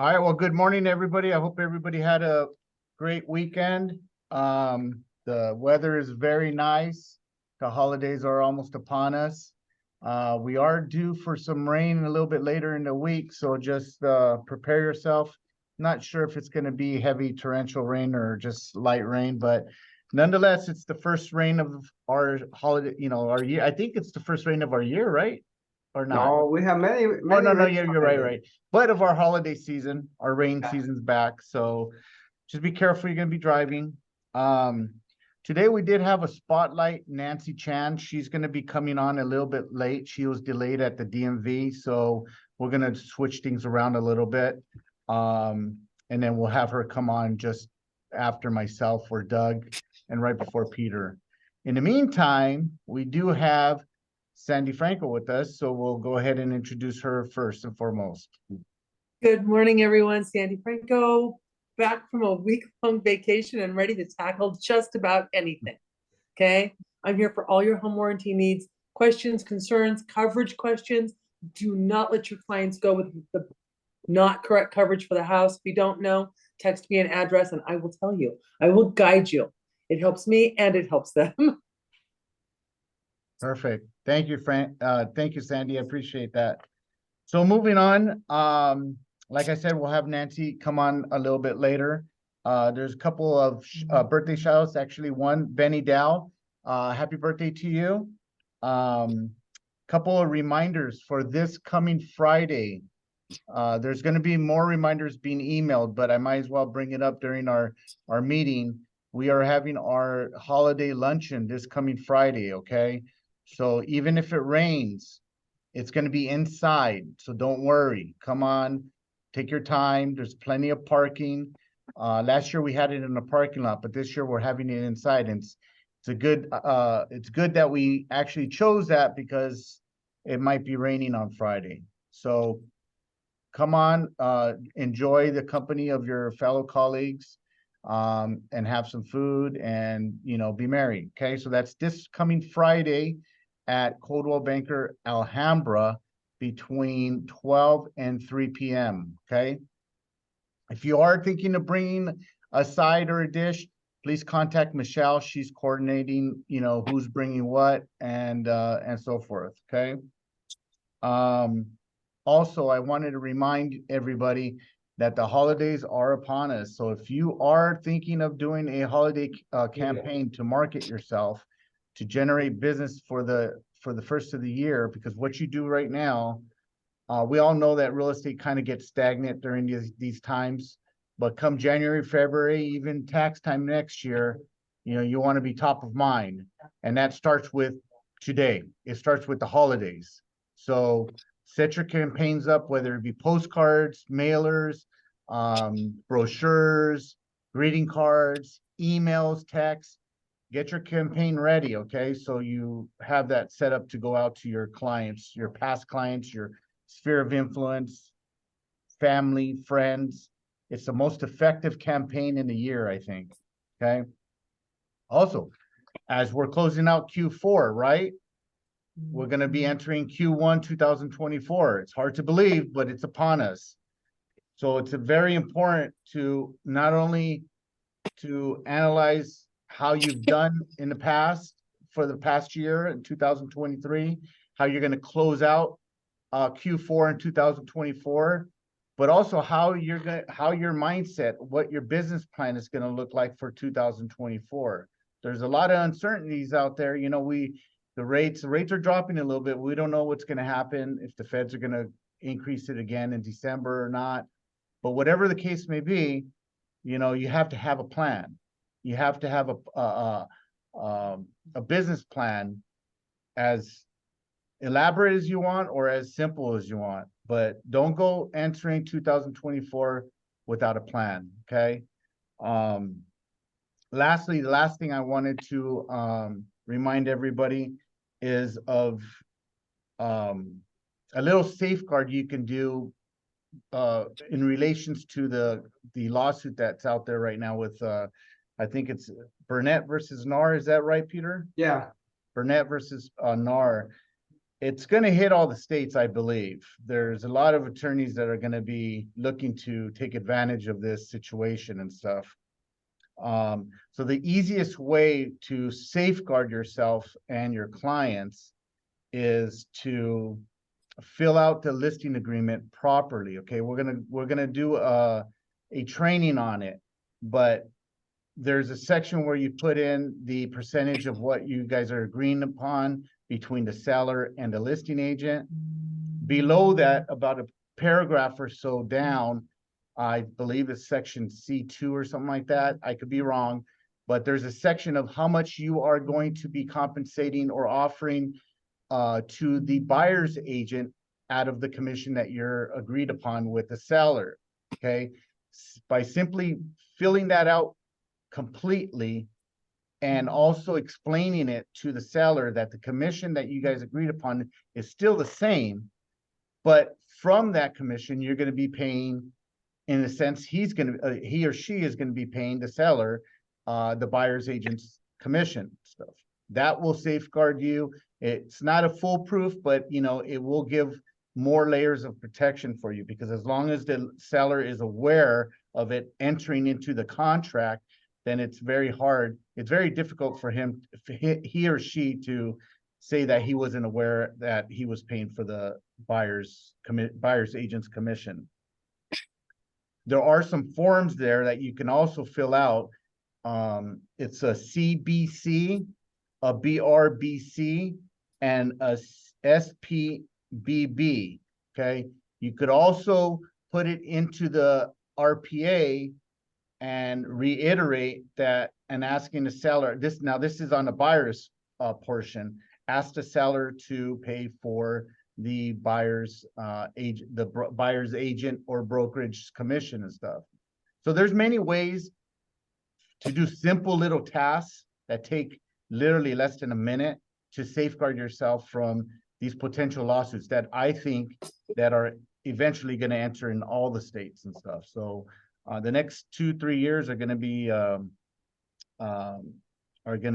All right, well, good morning, everybody. I hope everybody had a great weekend. The weather is very nice. The holidays are almost upon us. We are due for some rain a little bit later in the week, so just prepare yourself. Not sure if it's going to be heavy torrential rain or just light rain, but nonetheless, it's the first rain of our holiday, our year. I think it's the first rain of our year, right? Or not? No, we have many, Oh, many no, rains yeah, you're right, already. right. But of our holiday season, our rain Yeah. season's back, so just be careful, you're gonna be driving. Um, Today we did have a spotlight, Nancy Chan. She's gonna be coming on a little bit late. She was delayed at the DMV, so we're gonna switch things around a little bit. And then we'll have her come on just after myself or Doug and right before Peter. In the meantime, we do have Sandy Franco with us, so we'll go ahead and introduce her first and foremost. Good morning, everyone. Sandy Franco, back from a week-long vacation and ready to tackle just about anything. Okay, I'm here for all your home warranty needs, questions, concerns, coverage questions. Do not let your clients go with the not correct coverage for the house. If you don't know, text me an address and I will tell you. I will guide you. It helps me and it helps them. Perfect. Thank you, Frank. Thank you, Sandy. I appreciate that. So moving on, like I said, we'll have Nancy come on a little bit later. There's a couple of birthday shout outs, actually one, Benny Dow. Happy birthday to you. Couple of reminders for this coming Friday. There's going to be more reminders being emailed, but I might as well bring it up during our meeting. We are having our holiday luncheon this coming Friday, okay? So even if it rains, it's going to be inside, so don't worry. Come on, take your time. There's plenty of parking. Last year we had it in the parking lot, but this year we're having it inside. And it's good that we actually chose that because it might be raining on Friday. So come on, enjoy the company of your fellow colleagues, and have some food and be merry. Okay, so that's this coming Friday at Coldwell Banker Alhambra between 12 and 3 p.m. Okay. If you are thinking of bringing a side or a dish, please contact Michelle. She's coordinating, who's bringing what and so forth. Okay. Also, I wanted to remind everybody that the holidays are upon us. So if you are thinking of doing a holiday campaign to market yourself, to generate business for the first of the year, because what you do right now, we all know that real estate kind of gets stagnant during these times, but come January, February, even tax time next year, you want to be top of mind. And that starts with today. It starts with the holidays. So set your campaigns up, whether it be postcards, mailers, brochures, greeting cards, emails, texts. Get your campaign ready, okay? So you have that set up to go out to your clients, your past clients, your sphere of influence, family, friends. It's the most effective campaign in the year, I think, okay? Also, as we're closing out Q4, right? We're going to be entering Q1 2024. It's hard to believe, but it's upon us. So it's very important to not only to analyze how you've done in the past for the past year in 2023, how you're going to close out Q4 in 2024, but also how your mindset, what your business plan is going to look like for 2024. There's a lot of uncertainties out there. The rates are dropping a little bit. We don't know what's going to happen, if the Feds are going to increase it again in December or not. But whatever the case may be, you have to have a plan. You have to have a business plan, as elaborate as you want or as simple as you want. But don't go entering 2024 without a plan. Okay. Lastly, the last thing I wanted to remind everybody is of a little safeguard you can do in relations to the lawsuit that's out there right now with I think it's Burnett versus NAR. Is that right, Peter? Yeah. Burnett versus NAR. It's going to hit all the states, I believe. There's a lot of attorneys that are going to be looking to take advantage of this situation and stuff. So the easiest way to safeguard yourself and your clients is to fill out the listing agreement properly. Okay, we're gonna do a training on it, but there's a section where you put in the percentage of what you guys are agreeing upon between the seller and the listing agent. Below that, about a paragraph or so down, I believe it's section C2 or something like that. I could be wrong, but there's a section of how much you are going to be compensating or offering to the buyer's agent out of the commission that you're agreed upon with the seller. Okay, by simply filling that out completely and also explaining it to the seller that the commission that you guys agreed upon is still the same, but from that commission you're going to be paying, in a sense, he or she is going to be paying the seller the buyer's agent's commission stuff. That will safeguard you. It's not a foolproof, but it will give more layers of protection for you, because as long as the seller is aware of it entering into the contract, then it's very difficult for him, he or she, to say that he wasn't aware that he was paying for the buyer's agent's commission. There are some forms there that you can also fill out. It's a CBC, a BRBC, and a SPBB. Okay, you could also put it into the RPA and reiterate that, and asking the seller, this is on the buyer's portion, ask the seller to pay for the buyer's buyer's agent or brokerage commission and stuff. So there's many ways to do simple little tasks that take literally less than a minute to safeguard yourself from these potential lawsuits that I think that are eventually going to enter in all the states and stuff. So the next 2-3 years are going to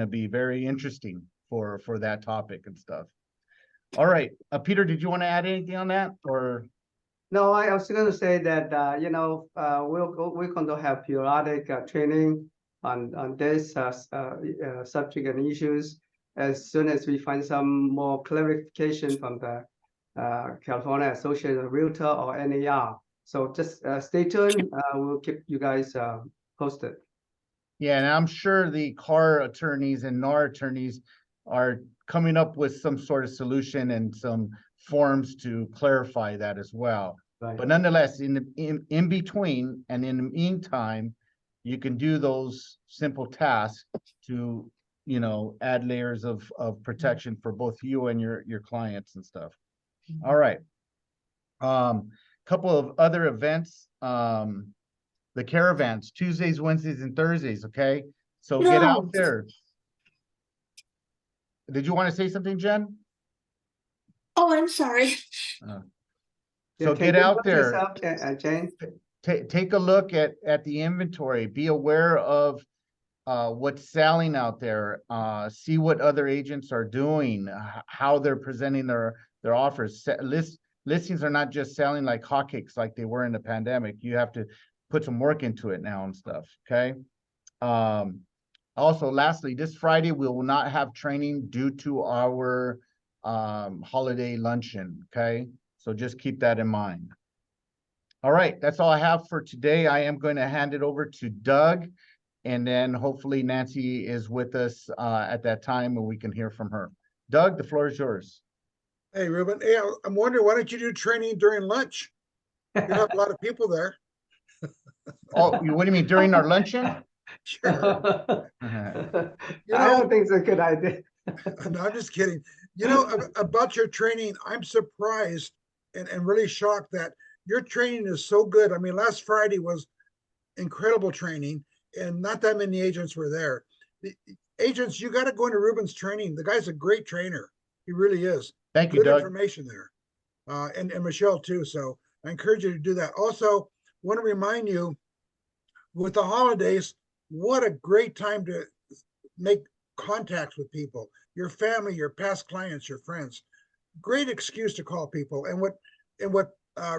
be very interesting for that topic and stuff. All right, Peter, did you want to add anything on that, or? No, I was going to say that we're going to have periodic training on this subject and issues as soon as we find some more clarification from the California Association of Realtor or NAR. So just stay tuned. We'll keep you guys posted. Yeah, and I'm sure the car attorneys and NAR attorneys are coming up with some sort of solution and some forms to clarify that as well. Right. But nonetheless, in between and in the meantime, you can do those simple tasks to add layers of protection for both you and your clients and stuff. All right. Couple of other events. The caravans, Tuesdays, Wednesdays, and Thursdays. Okay, so get out there. Did you want to say something, Jen? Oh, I'm sorry. So get out there. Jane. Take a look at the inventory. Be aware of what's selling out there. See what other agents are doing, how they're presenting their offers. Listings are not just selling like hotcakes like they were in the pandemic. You have to put some work into it now and stuff. Okay. Also, lastly, this Friday we will not have training due to our holiday luncheon. Okay, so just keep that in mind. All right, that's all I have for today. I am going to hand it over to Doug, and then hopefully Nancy is with us at that time and we can hear from her. Doug, the floor is yours. Hey, Ruben. Hey, I'm wondering, why don't you do training during lunch? You have a lot of people there. Oh, what do you mean, during our luncheon? Sure. I don't think it's a good idea. No, I'm just kidding. About your training, I'm surprised and really shocked that your training is so good. I mean, last Friday was incredible training, and not that many agents were there. The agents, you got to go into Ruben's training. The guy's a great trainer. He really is. Thank you, Good Doug. information there. And Michelle too. So I encourage you to do that. Also, want to remind you, with the holidays, what a great time to make contacts with people, your family, your past clients, your friends. great excuse to call people. And what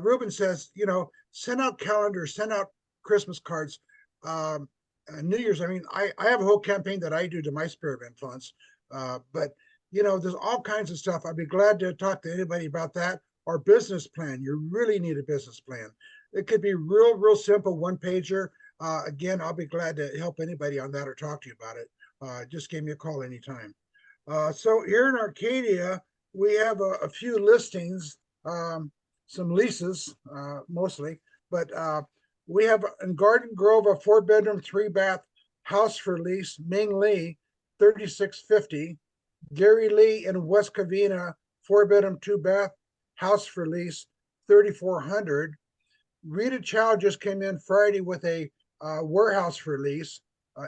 Ruben says, you know, send out calendars, send out Christmas cards, New Year's. I mean, I have a whole campaign that I do to my sphere of influence. But you know, there's all kinds of stuff. I'd be glad to talk to anybody about that, or business plan. You really need a business plan. It could be real simple, one pager. Again, I'll be glad to help anybody on that or talk to you about it. Just give me a call anytime. So here in Arcadia, we have a few listings, some leases, mostly, but we have in Garden Grove a 4-bedroom, 3-bath house for lease, Ming Lee, 3650. Gary Lee in West Covina, 4-bedroom, 2-bath house for lease, 3400. Rita Chow just came in Friday with a warehouse for lease,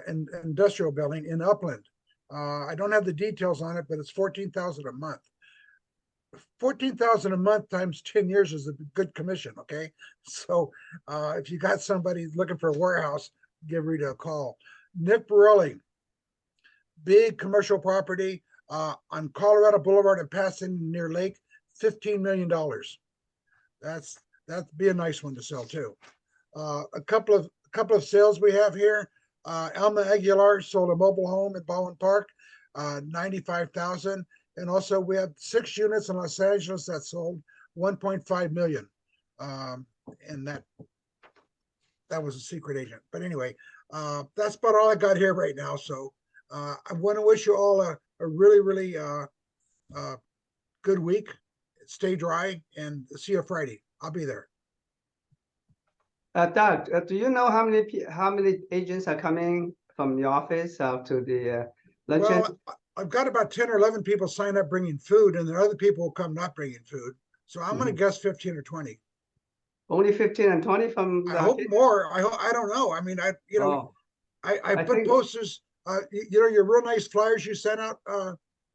in industrial building in Upland. I don't have the details on it, but it's 14,000 a month. 14,000 a month times 10 years is a good commission. Okay. So, if you got somebody looking for a warehouse, give Rita a call. Nick Borelli, big commercial property, on Colorado Boulevard in Pasadena near Lake, $15 million. That'd be a nice one to sell too. A couple of sales we have here. Alma Aguilar sold a mobile home at Baldwin Park, 95,000. And also we have 6 units in Los Angeles that sold 1.5 million. And that was a secret agent. But anyway, that's about all I got here right now. So I want to wish you all a really good week. Stay dry and see you Friday. I'll be there. Doug, do you know how many agents are coming from the office to the luncheon? Well, I've got about 10 or 11 people sign up bringing food, and the other people will come not bringing food. So I'm going to guess 15 or 20. Only 15 and 20 from I hope more. I don't know. I mean, I put posters, you know, your real nice flyers you sent out,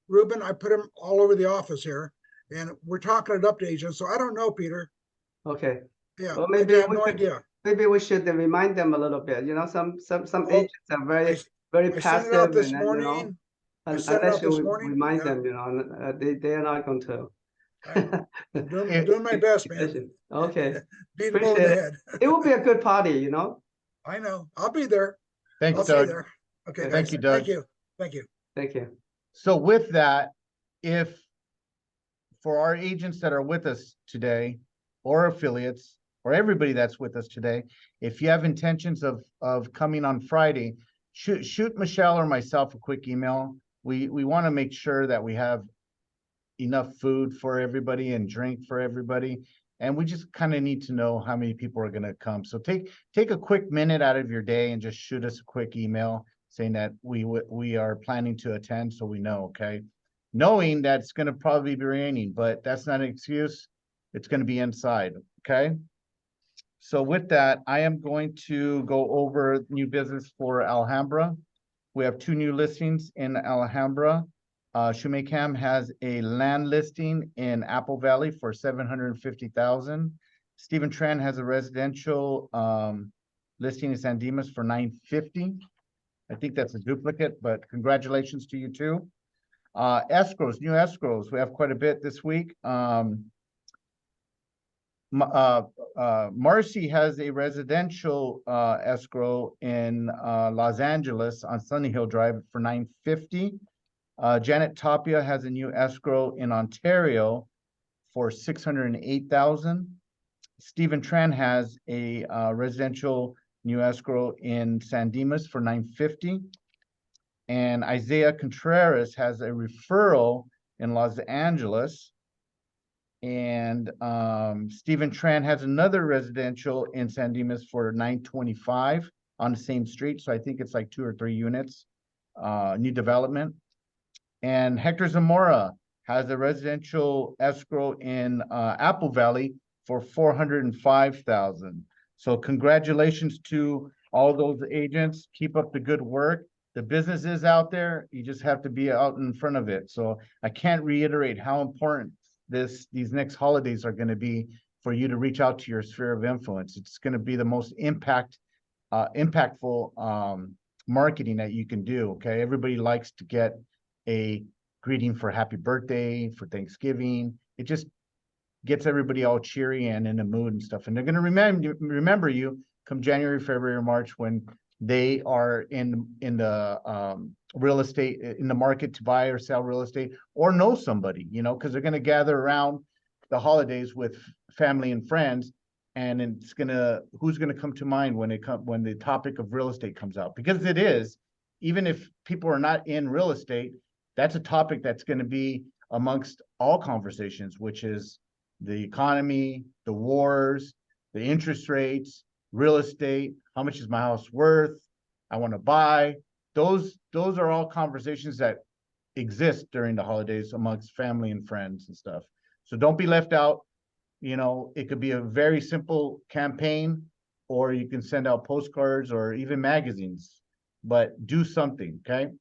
Ruben, I put them all over the office here, and we're talking it up to agents. So I don't know, Peter. Okay. Yeah, Well, I maybe have no idea. Maybe we should remind them a little bit. You know, some Well, agents are very I sent passive, it out this and morning. I sent it unless out you this morning. remind Yeah. them, you know, they are not going to. I'm doing my best, man. Okay. Beat them over the Appreciate head. It will be a good party, you know. I know. I'll be there. Thanks, I'll Doug. see you there. Okay, Thank guys. you, Doug. Thank you. Thank you. Thank you. So with that, if for our agents that are with us today, or affiliates, or everybody that's with us today, if you have intentions of coming on Friday, shoot Michelle or myself a quick email. We want to make sure that we have enough food for everybody and drink for everybody. And we just kind of need to know how many people are going to come. So take a quick minute out of your day and just shoot us a quick email saying that we are planning to attend, so we know, okay? Knowing that it's going to probably be raining, but that's not an excuse. It's going to be inside, okay? So with that, I am going to go over new business for Alhambra. We have 2 new listings in Alhambra. Shumacam has a land listing in Apple Valley for 750,000. Stephen Tran has a residential listing in San Dimas for 950. I think that's a duplicate, but congratulations to you too. Escrows, new escrows. We have quite a bit this week. Marcy has a residential escrow in Los Angeles on Sunny Hill Drive for 950. Janet Tapia has a new escrow in Ontario for 608,000. Stephen Tran has a residential new escrow in San Dimas for 950. And Isaiah Contreras has a referral in Los Angeles. And Stephen Tran has another residential in San Dimas for 925 on the same street. So I think it's like 2 or 3 units, new development. And Hector Zamora has a residential escrow in Apple Valley for 405,000. So congratulations to all those agents. Keep up the good work. The business is out there. You just have to be out in front of it. So I can't reiterate how important these next holidays are going to be for you to reach out to your sphere of influence. It's going to be the most impactful marketing that you can do. Okay, everybody likes to get a greeting for happy birthday, for Thanksgiving, it just gets everybody all cheery and in the mood and stuff. And they're gonna remember you come January, February, or March when they are in the real estate, in the market to buy or sell real estate, or know somebody, you know, because they're gonna gather around the holidays with family and friends. And it's who's gonna come to mind when the topic of real estate comes out? Because it is, even if people are not in real estate, that's a topic that's gonna be amongst all conversations, which is the economy, the wars, the interest rates, real estate, how much is my house worth? I want to buy. Those are all conversations that exist during the holidays amongst family and friends and stuff. So don't be left out. You know, it could be a very simple campaign, or you can send out postcards or even magazines, but do something, okay?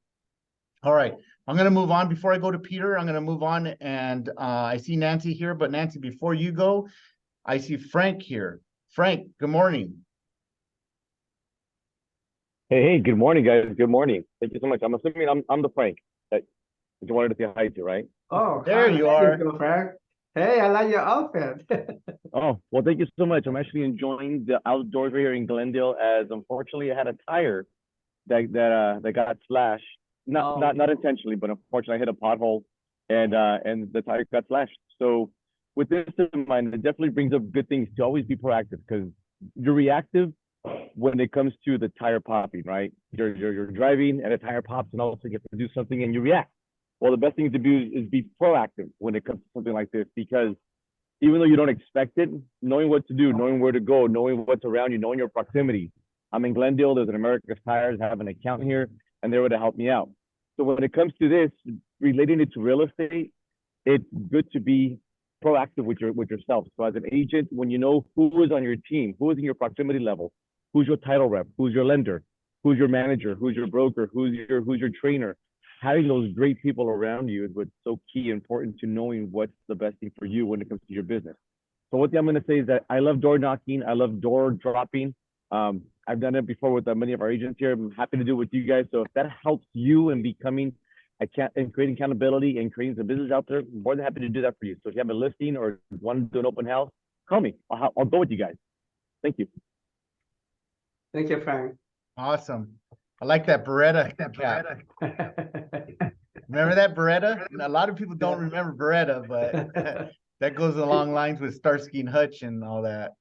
All right, I'm gonna move on. Before I go to Peter, I'm gonna move on, and I see Nancy here, but Nancy, before you go, I see Frank here. Frank, good morning. Hey, good morning, guys. Good morning. Thank you so much. I'm assuming I'm the Frank that you wanted to say hi to, right? Oh, There hi, you are. go, Frank. Hey, I like your outfit. Oh, well, thank you so much. I'm actually enjoying the outdoors right here in Glendale, as unfortunately I had a tire that got slashed. Oh. Not intentionally, but unfortunately I hit a pothole and the tire got slashed. So with this in mind, it definitely brings up good things to always be proactive, because you're reactive when it comes to the tire popping, right? You're driving and a tire pops, and all of a sudden you have to do something and you react. Well, the best thing to do is be proactive when it comes to something like this, because even though you don't expect it, knowing what to do, knowing where to go, knowing what's around you, knowing your proximity. I'm in Glendale, there's an America's Tires, I have an account here, and they're able to help me out. So when it comes to this, relating it to real estate, it's good to be proactive with yourself. So as an agent, when you know who is on your team, who is in your proximity level, who's your title rep, who's your lender, who's your manager, who's your broker, who's your trainer, having those great people around you is what's so key and important to knowing what's the best thing for you when it comes to your business. So one thing I'm going to say is that I love door knocking. I love door dropping. I've done it before with many of our agents here. I'm happy to do it with you guys. So if that helps you in becoming and creating accountability and creating some business out there, I'm more than happy to do that for you. So if you have a listing or want to do an open house, call me. I'll go with you guys. Thank you. Thank you, Frank. Awesome. I like that Beretta cap. Remember that Beretta? A lot of people don't remember Beretta, but that goes along lines with Starsky and Hutch and all that.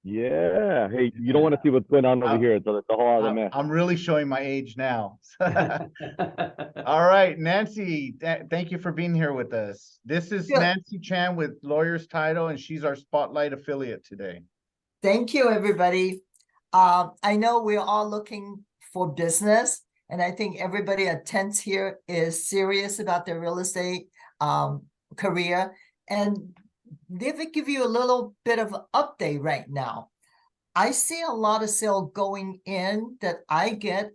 Yeah. Hey, you don't want to see what's going on over here. It's a whole other mess. I'm really showing my age now. All right, Nancy, thank you for being here with us. This is Yeah. Nancy Chan with Lawyers Title, and she's our Spotlight affiliate today. Thank you, everybody. I know we're all looking for business, and I think everybody attends here is serious about their real estate career. And let me give you a little bit of an update right now. I see a lot of sale going in that I get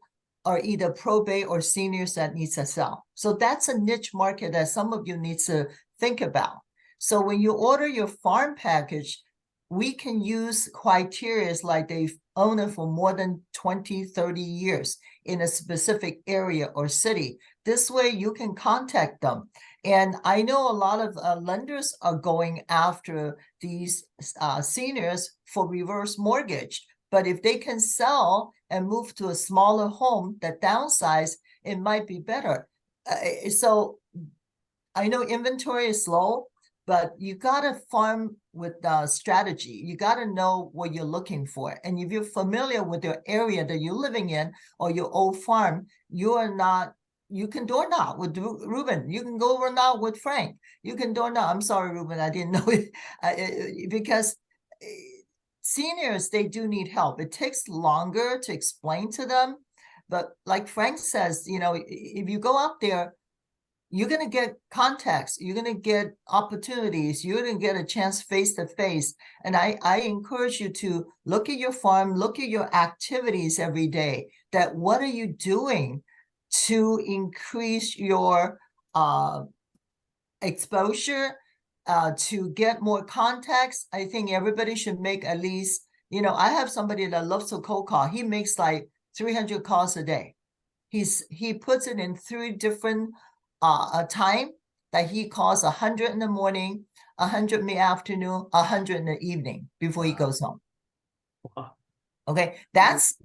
are either probate or seniors that needs to sell. So that's a niche market that some of you need to think about. So when you order your farm package, we can use criteria like they've owned it for more than 20, 30 years in a specific area or city. This way you can contact them. And I know a lot of lenders are going after these seniors for reverse mortgage. But if they can sell and move to a smaller home that downsize, it might be better. So I know inventory is low, but you got to farm with strategy. You got to know what you're looking for. And if you're familiar with your area that you're living in or your old farm, you can door knock with Ruben. You can go over now with Frank. You can door knock. I'm sorry, Ruben, I didn't know it. Because seniors, they do need help. It takes longer to explain to them. But like Frank says, if you go out there, you're going to get contacts, you're going to get opportunities, you're going to get a chance face to face. And I encourage you to look at your farm, look at your activities every day, that what are you doing to increase your exposure, to get more contacts. I think everybody should make at least, I have somebody that loves to cold call. He makes like 300 calls a day. He puts it in 3 different time that he calls 100 in the morning, 100 in the afternoon, 100 in the evening before he goes home. Wow. Okay, that's,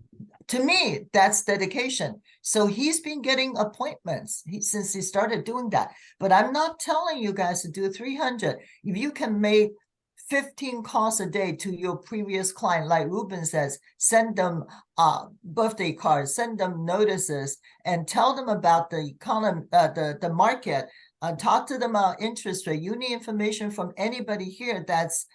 to me, that's dedication. So he's been getting appointments since he started doing that. But I'm not telling you guys to do 300. If you can make 15 calls a day to your previous client, like Ruben says, send them birthday cards, send them notices, and tell them about the economy, the market. Talk to them about interest rate. You need information from anybody here that's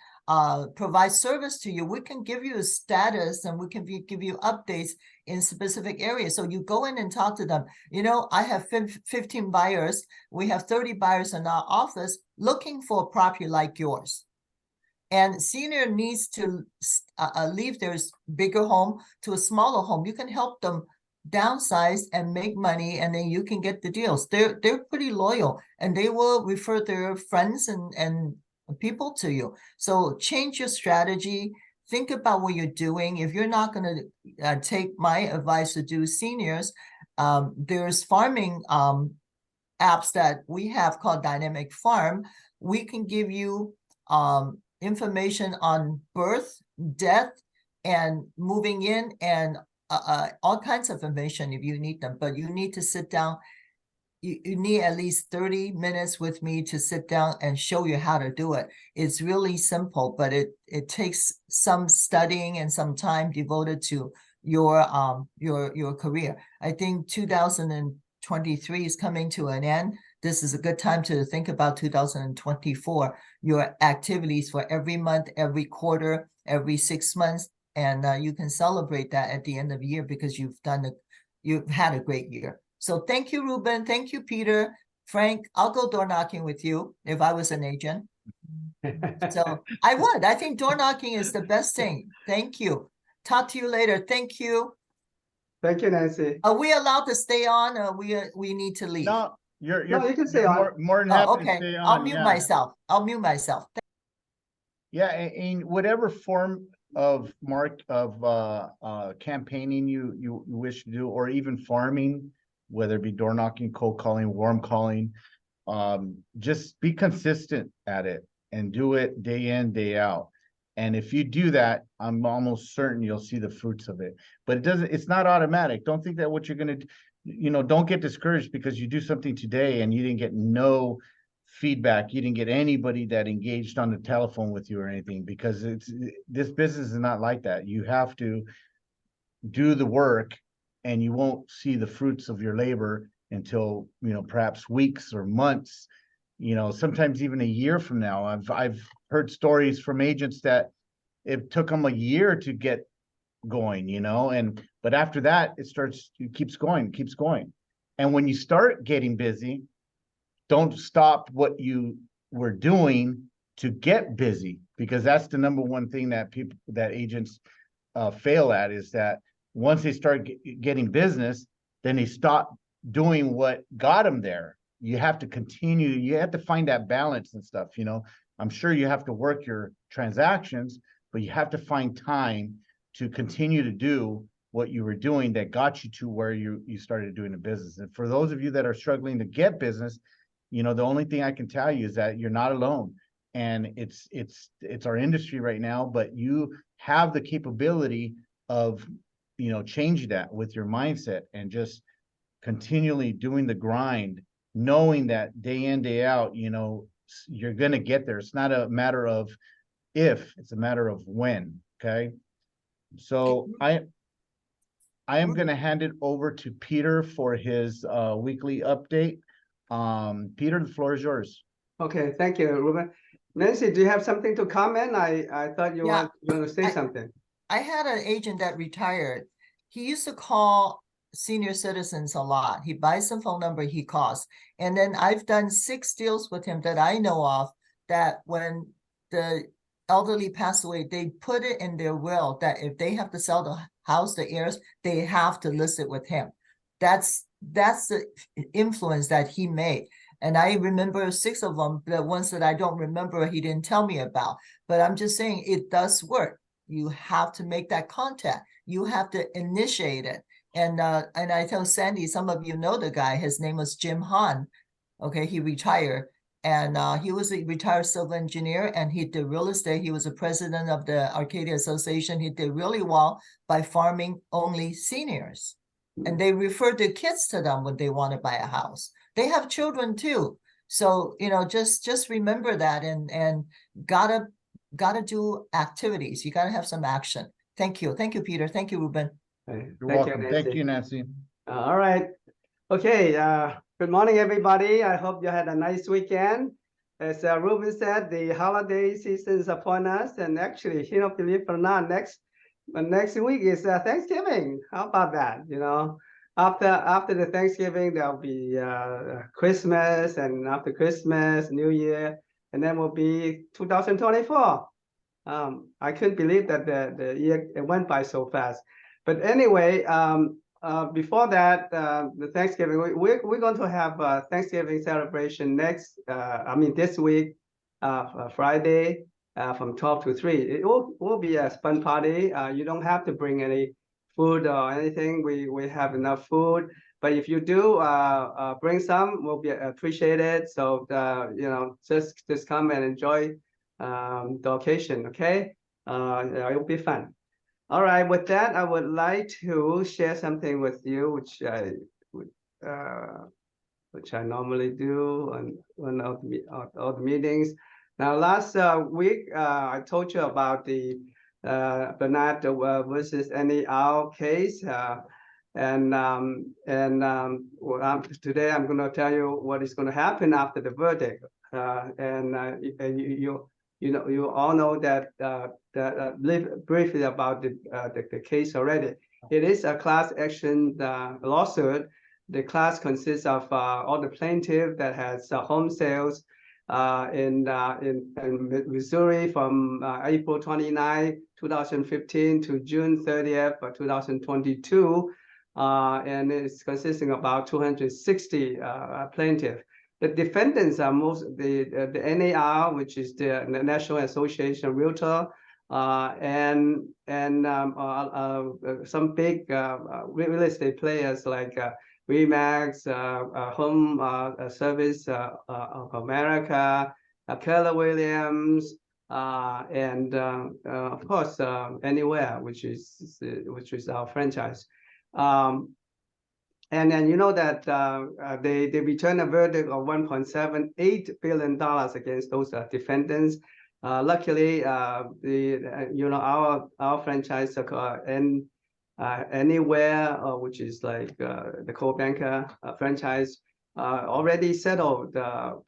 provide service to you. We can give you a status and we can give you updates in specific areas. So you go in and talk to them. You know, I have 15 buyers. We have 30 buyers in our office looking for a property like yours. And senior needs to leave their bigger home to a smaller home. You can help them downsize and make money, and then you can get the deals. They're pretty loyal, and they will refer their friends and people to you. So change your strategy. Think about what you're doing. If you're not going to take my advice to do seniors, there's farming apps that we have called Dynamic Farm. We can give you information on birth, death, and moving in, and all kinds of information if you need them. But you need to sit down. You need at least 30 minutes with me to sit down and show you how to do it. It's really simple, but it takes some studying and some time devoted to your career. I think 2023 is coming to an end. This is a good time to think about 2024, your activities for every month, every quarter, every 6 months, and you can celebrate that at the end of the year because you've had a great year. So thank you, Ruben. Thank you, Peter. Frank, I'll go door knocking with you if I was an agent. So I would. I think door knocking is the best thing. Thank you. Talk to you later. Thank you. Thank you, Nancy. Are we allowed to stay on, or we need to leave? No, you're No, you can stay you're on. more than Oh, happy to okay. stay I'll on, mute yeah. myself. I'll mute myself. Yeah, in whatever form of campaigning you wish to do, or even farming, whether it be door knocking, cold calling, warm calling, just be consistent at it and do it day in, day out. And if you do that, I'm almost certain you'll see the fruits of it. But it's not automatic. Don't think that what you're gonna, don't get discouraged because you do something today and you didn't get no feedback. You didn't get anybody that engaged on the telephone with you or anything, because this business is not like that. You have to do the work, and you won't see the fruits of your labor until, perhaps weeks or months, sometimes even a year from now. I've heard stories from agents that it took them a year to get going, but after that it keeps going. And when you start getting busy, don't stop what you were doing to get busy, because that's the number one thing that agents fail at, is that once they start getting business, then they stop doing what got them there. You have to continue. You have to find that balance and stuff. I'm sure you have to work your transactions, but you have to find time to continue to do what you were doing that got you to where you started doing the business. And for those of you that are struggling to get business, the only thing I can tell you is that you're not alone. And it's our industry right now, but you have the capability of, changing that with your mindset and just continually doing the grind, knowing that day in, day out, you're going to get there. It's not a matter of if, it's a matter of when. Okay. So I am going to hand it over to Peter for his weekly update. Peter, the floor is yours. Okay, thank you, Ruben. Nancy, do you have something to comment? I thought you Yeah, want to say something. I had an agent that retired. He used to call senior citizens a lot. He buys some phone number, he calls. And then I've done 6 deals with him that I know of, that when the elderly pass away, they put it in their will that if they have to sell the house, the heirs, they have to list it with him. That's the influence that he made. And I remember 6 of them. The ones that I don't remember, he didn't tell me about. But I'm just saying it does work. You have to make that contact. You have to initiate it. And I tell Sandy, some of you know the guy. His name was Jim Hahn. Okay, he retired. And he was a retired civil engineer, and he did real estate. He was the president of the Arcadia Association. He did really well by farming only seniors. And they refer their kids to them when they want to buy a house. They have children too. So, just remember that, and gotta do activities. You gotta have some action. Thank you. Thank you, Peter. Thank you, Ruben. Hey, You're thank you, welcome. Thank Nancy. you, Nancy. All right. Okay, good morning, everybody. I hope you had a nice weekend. As Ruben said, the holiday season is upon us, and actually, believe it or not, next week is Thanksgiving. How about that? After the Thanksgiving, there'll be Christmas, and after Christmas, New Year, and then will be 2024. I couldn't believe that the year it went by so fast. But anyway, before that, the Thanksgiving, we're going to have a Thanksgiving celebration this week, Friday, from 12 to 3. It will be a fun party. You don't have to bring any food or anything. We have enough food. But if you do bring some, will be appreciated. So just come and enjoy the occasion. Okay, it will be fun. All right, with that, I would like to share something with you, which I normally do on one of the meetings. Now, last week, I told you about the Bernard versus NAR case, and today I'm going to tell you what is going to happen after the verdict, and you all know that briefly about the case already. It is a class action lawsuit. The class consists of all the plaintiffs that has home sales in Missouri from April 29, 2015 to June 30th, 2022, and it's consisting of about 260 plaintiffs. The defendants are the NAR, which is the National Association of Realtors, and some big real estate players like Remax, Home Service of America, Keller Williams, and of course Anywhere, which is our franchise. And then you know that they returned a verdict of $1.78 billion against those defendants. Luckily, our franchise Anywhere, which is like the co-banker franchise, already settled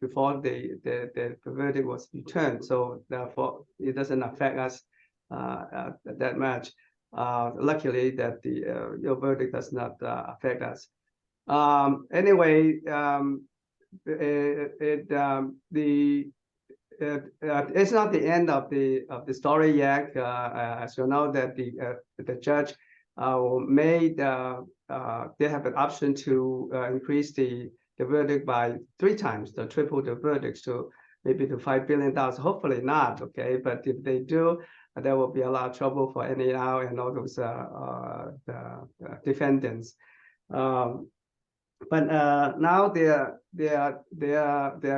before the verdict was returned. So therefore, it doesn't affect us that much. Luckily, that your verdict does not affect us. Anyway, it's not the end of the story yet. As you know, that the judge they have an option to increase the verdict by 3 times, triple the verdicts to maybe to $5 billion. Hopefully not, okay? But if they do, there will be a lot of trouble for NAR and all those defendants. But now they are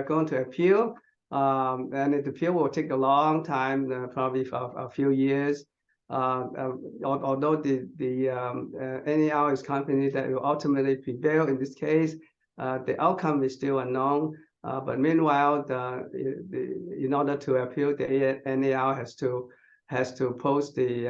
going to appeal, and the appeal will take a long time, probably for a few years. Although the NAR is confident that it will ultimately prevail in this case, the outcome is still unknown. But meanwhile, in order to appeal, the NAR has to post the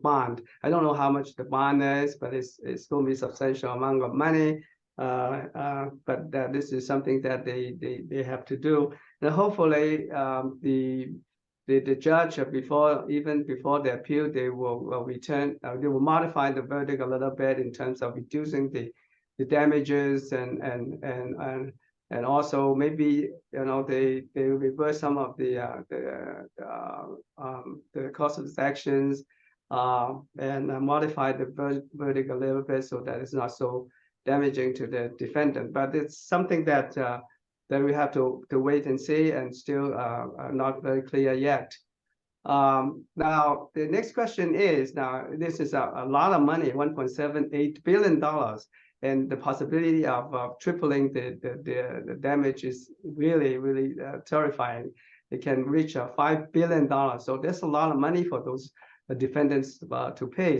bond. I don't know how much the bond is, but it's going to be a substantial amount of money. But this is something that they have to do. And hopefully, the judge before the appeal, they will they will modify the verdict a little bit in terms of reducing the damages and also maybe they reverse some of the cause of actions and modify the verdict a little bit so that it's not so damaging to the defendant. But it's something that we have to wait and see, and still not very clear yet. Now the next question is, now this is a lot of money, $1.78 billion. and the possibility of tripling the damage is really, really terrifying. It can reach $5 billion. So there's a lot of money for those defendants to pay.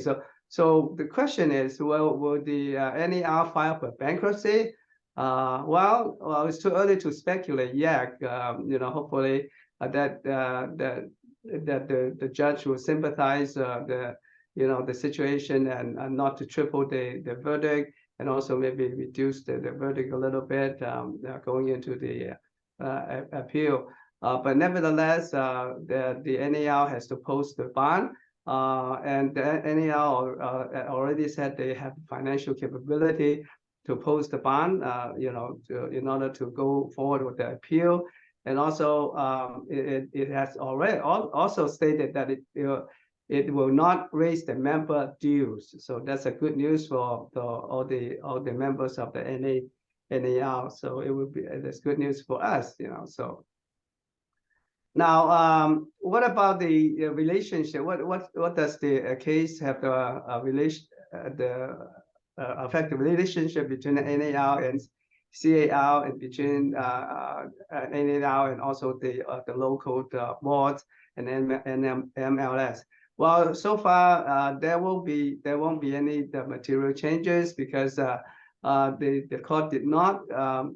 So the question is, well, will the NAR file for bankruptcy? Well, it's too early to speculate yet. Hopefully that the judge will sympathize the situation and not to triple the verdict, and also maybe reduce the verdict a little bit going into the appeal. But nevertheless, the NAR has to post the bond, and the NAR already said they have financial capability to post the bond, in order to go forward with the appeal. And also, it has already also stated that it will not raise the member dues. So that's a good news for all the members of the NAR. So that's good news for us, So now, what about the relationship? What does the case have affect the relationship between the NAR and CAR, and between NAR and also the local boards and MLS? Well, so far there won't be any material changes, because the court did not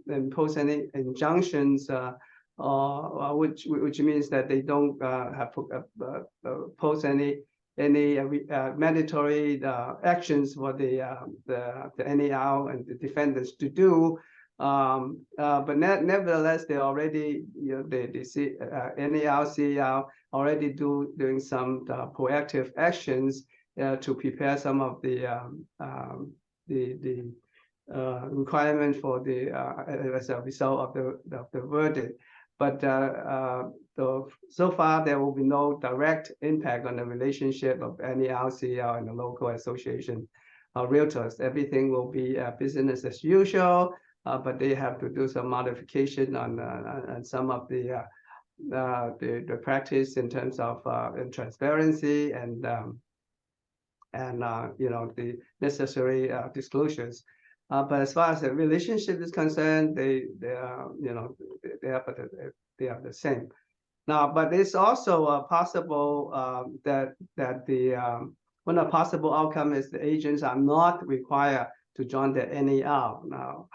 impose any injunctions, which means that they don't have pose any mandatory actions for the NAR and the defendants to do. But nevertheless, they already, NAR, CAR already doing some proactive actions to prepare some of the requirement for as a result of the verdict. But so far, there will be no direct impact on the relationship of NAR, CAR, and the local association realtors. Everything will be business as usual, but they have to do some modification on some of the practice in terms of transparency and the necessary disclosures. But as far as the relationship is concerned, they are the same. Now, but it's also possible that one of the possible outcome is the agents are not required to join the NAR. Now,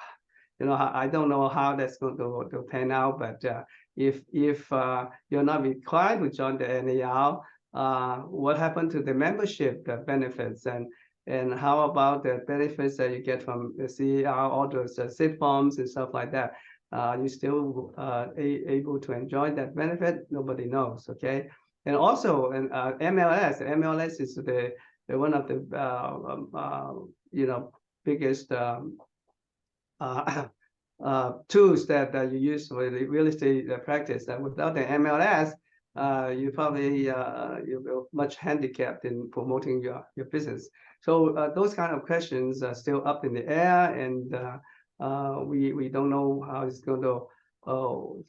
I don't know how that's going to pan out, but if you're not required to join the NAR, what happened to the membership benefits, and how about the benefits that you get from the CAR, all those SIP forms and stuff like that? You still able to enjoy that benefit? Nobody knows. Okay, and also MLS is the one of the biggest tools that you use for the real estate practice. And without the MLS, you probably you're much handicapped in promoting your business. So those kind of questions are still up in the air, and we don't know how it's going to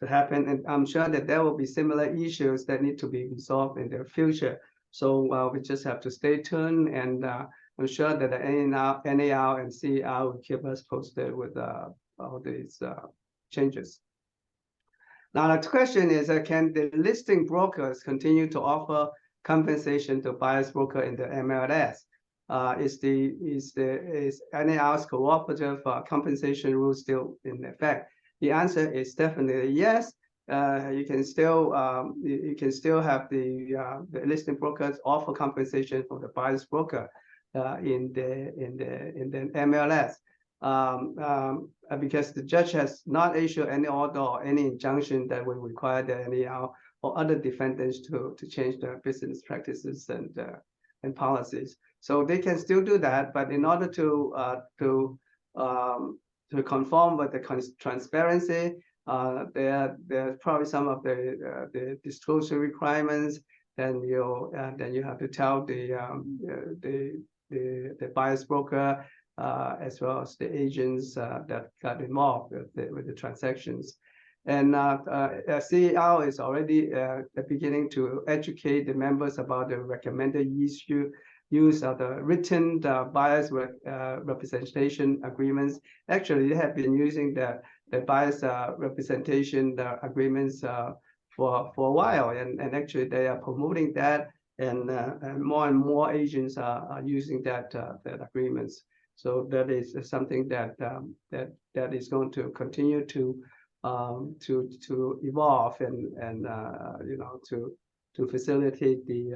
happen. And I'm sure that there will be similar issues that need to be resolved in the future. So we just have to stay tuned, and I'm sure that the NAR and CAR will keep us posted with all these changes. Now the question is, can the listing brokers continue to offer compensation to buyer's broker in the MLS? Is NAR's cooperative compensation rule still in effect? The answer is definitely yes. You can still have the listing brokers offer compensation for the buyer's broker in the MLS. Because the judge has not issued any order or any injunction that would require the NAR or other defendants to change their business practices and policies. So they can still do that, but in order to conform with the transparency, there's probably some of the disclosure requirements. Then you have to tell the buyer's broker, as well as the agents that got involved with the transactions. And CAR is already beginning to educate the members about the recommended use of the written buyer's representation agreements. Actually, they have been using the buyer's representation agreements for a while, and actually they are promoting that, and more agents are using that agreements. So that is something that that is going to continue to evolve and you know, to facilitate the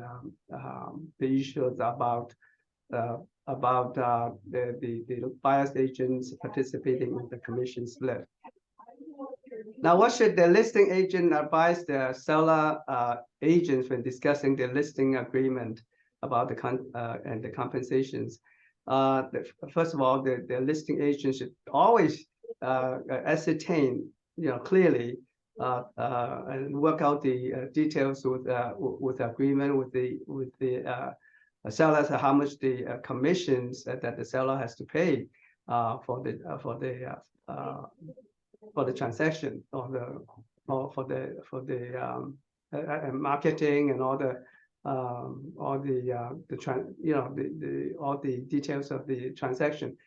issues about the buyer's agents participating in the commission split. Now, what should the listing agent advise the seller agents when discussing the listing agreement about the compensations? First of all, the listing agent should always ascertain, you know, clearly and work out the details with the agreement with the sellers, how much the commissions that the seller has to pay for the transaction, or for the marketing and all the details of the transaction.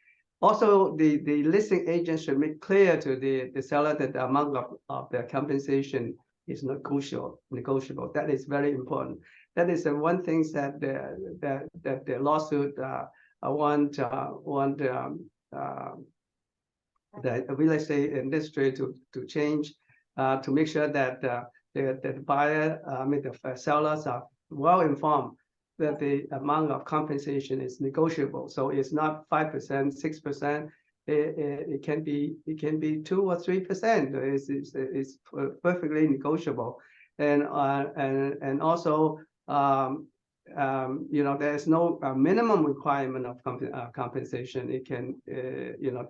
Also, the listing agent should make clear to the seller that the amount of their compensation is negotiable. That is very important. That is the one thing that the lawsuit want the real estate industry to change, to make sure that the buyer, the sellers are well informed that the amount of compensation is negotiable. So it's not 5%, 6%. It can be 2 or 3%. It's perfectly negotiable, and also you know, there's no minimum requirement of compensation. It can you know,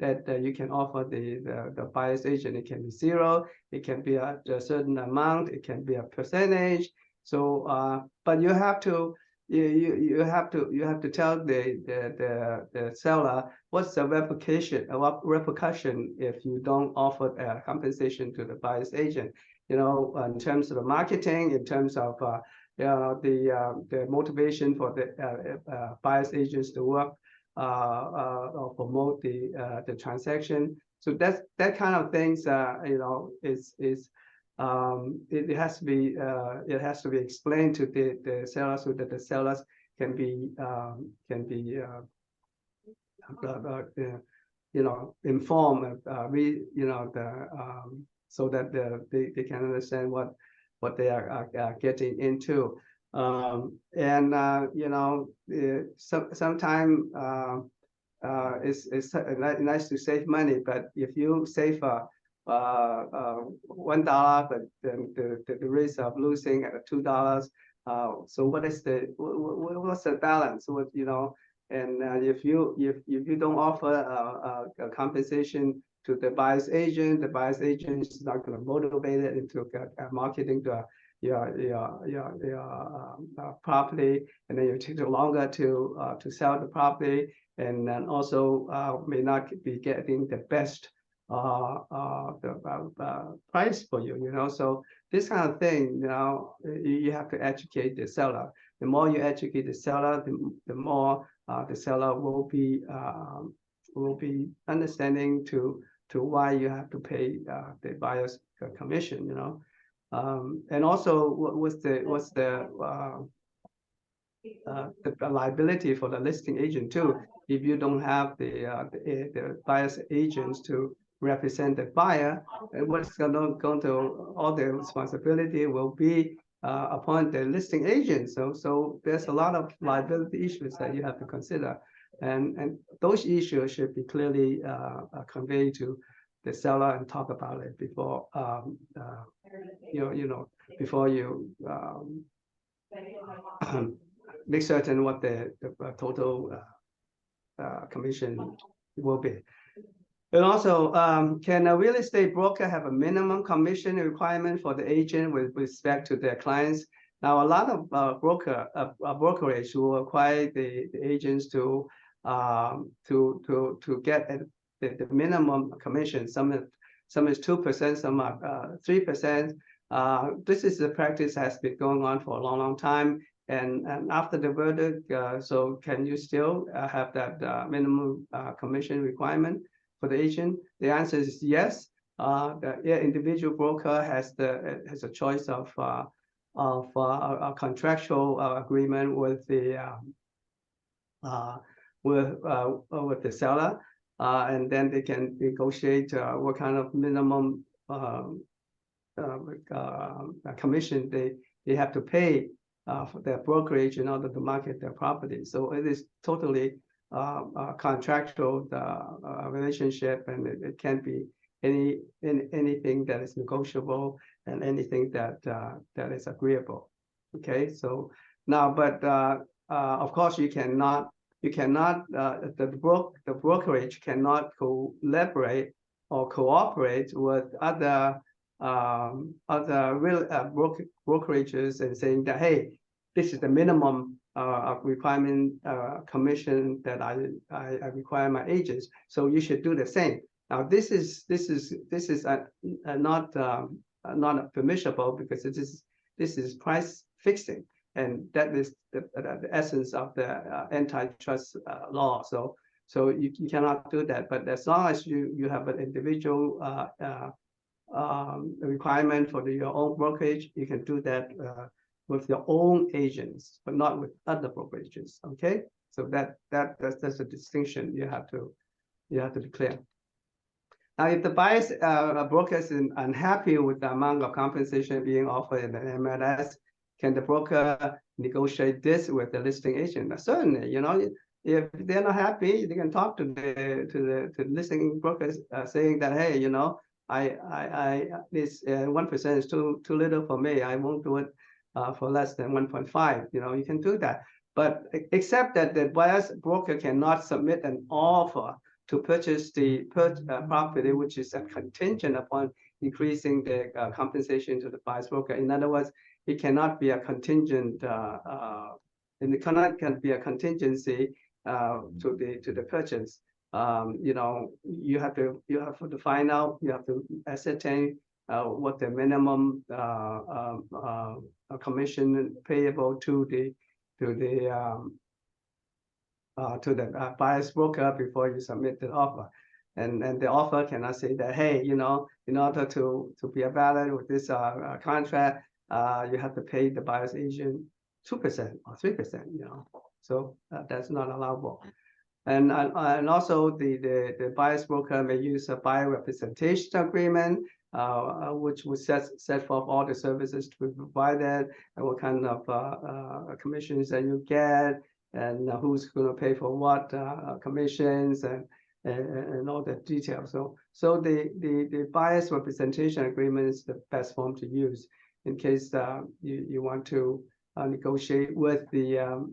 that you can offer the buyer's agent. It can be 0. It can be a certain amount. It can be a percentage. So, but you have to tell the seller what's the repercussion if you don't offer compensation to the buyer's agent. You know, in terms of the marketing, in terms of you know, the motivation for the buyer's agents to work or promote the transaction. So that's that kind of things. You know, it has to be explained to the sellers, so that the sellers can be you know, informed, you know, so that they can understand what they are getting into. And you know, sometimes it's nice to save money, but if you save $1, but then the risk of losing $2. So what's the balance? What, you know, and if you don't offer a compensation to the buyer's agent, the buyer's agent is not going to motivate it into marketing your property, and then you take longer to sell the property, and then also may not be getting the best price for you, you know. So this kind of thing, you know, you have to educate the seller. The more you educate the seller, the more the seller will be understanding to why you have to pay the buyer's commission, you know. And also, what's the liability for the listing agent too? If you don't have the buyer's agents to represent the buyer, and what's going to all the responsibility will be upon the listing agent. So there's a lot of liability issues that you have to consider, and those issues should be clearly conveyed to the seller and talk about it before you know, before you make certain what the total commission will be. And also, can a real estate broker have a minimum commission requirement for the agent with respect to their clients? Now, a lot of brokerage will require the agents to get the minimum commission. Some is 2%, some are 3%. This is a practice that has been going on for a long time. And after the verdict, so can you still have that minimum commission requirement for the agent? The answer is yes. The individual broker has a choice of a contractual agreement with the seller, and then they can negotiate what kind of minimum commission they have to pay for their brokerage in order to market their property. So it is totally a contractual relationship, and it can be anything that is negotiable and anything that is agreeable. Okay, so now, but of course, you cannot the brokerage cannot collaborate or cooperate with other real brokerages and saying that, hey, this is the minimum requirement commission that I require my agents, so you should do the same. Now this is not permissible, because this is price fixing, and that is the essence of the antitrust law. So you cannot do that. But as long as you have an individual requirement for your own brokerage, you can do that with your own agents, but not with other brokerages. Okay, so that's a distinction you have to declare. Now, if the buyer's broker is unhappy with the amount of compensation being offered in the MLS, can the broker negotiate this with the listing agent? Certainly, if they're not happy, they can talk to the listing brokers, saying that, hey, this 1% is too little for me. I won't do it for less than 1.5. You can do that, but except that the buyer's broker cannot submit an offer to purchase the property, which is a contingent upon increasing the compensation to the buyer's broker. In other words, it cannot be a contingent, and it can be a contingency to the purchase. You have to find out, you have to ascertain what the minimum commission payable to the buyer's broker before you submit the offer. And the offer cannot say that, hey, in order to be valid with this contract, you have to pay the buyer's agent 2% or 3%, so that's not allowable. And also the buyer's broker may use a buyer representation agreement, which will set forth all the services to be provided and what kind of commissions that you get, and who's going to pay for what commissions, and all the details. So the buyer's representation agreement is the best form to use in case you want to negotiate with the